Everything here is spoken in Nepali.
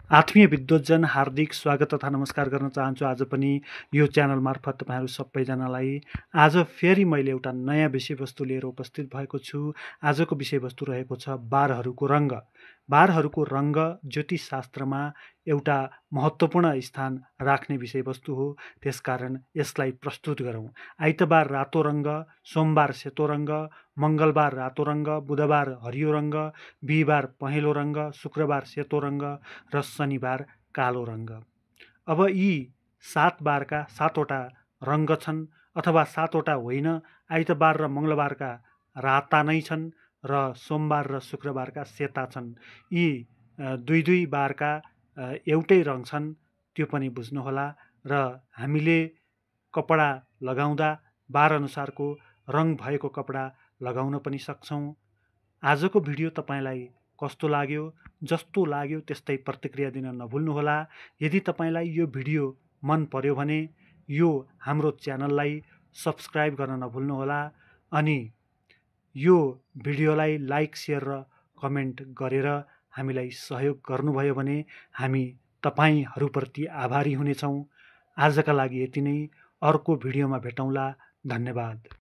आत्मीय विद्वतजन हार्दिक स्वागत तथा नमस्कार गर्न चाहन्छु। आज पनि यो च्यानल मार्फत तपाईँहरू सबैजनालाई आज फेरि मैले एउटा नयाँ विषयवस्तु लिएर उपस्थित भएको छु। आजको विषयवस्तु रहेको छ बारहरूको रङ्ग। बारहरूको रङ्ग ज्योतिषशास्त्रमा एउटा महत्त्वपूर्ण स्थान राख्ने विषयवस्तु हो, त्यसकारण यसलाई प्रस्तुत गरौँ। आइतबार रातो रङ्ग, सोमबार सेतो रङ्ग, मङ्गलबार रातो रङ्ग, बुधबार हरियो रङ्ग, बिहिबार पहेँलो रङ्ग, शुक्रबार सेतो रङ्ग र शनिबार कालो रङ्ग। अब यी 7 बारका 7वटा रङ्ग छन् अथवा 7वटा होइन। आइतबार र मङ्गलबारका राता नै छन् र सोमबार र शुक्रबारका सेता छन्। यी दुई बारका एउटै रङ छन्, त्यो पनि बुझ्नुहोला। र हामीले कपडा लगाउँदा बार अनुसारको रङ भएको कपडा लगाउन पनि सक्छौँ। आजको भिडियो तपाईँलाई कस्तो लाग्यो? जस्तो लाग्यो त्यस्तै प्रतिक्रिया दिन नभुल्नुहोला। यदि तपाईँलाई यो भिडियो मन पर्यो भने यो हाम्रो च्यानललाई सब्सक्राइब गर्न नभुल्नुहोला। अनि यो भिडियोलाई लाइक, सेयर र कमेन्ट गरेर हामीलाई सहयोग गर्नुभयो भने हामी तपाईँहरूप्रति आभारी हुनेछौँ। आजका लागि यति नै। अर्को भिडियोमा भेटौँला। धन्यवाद।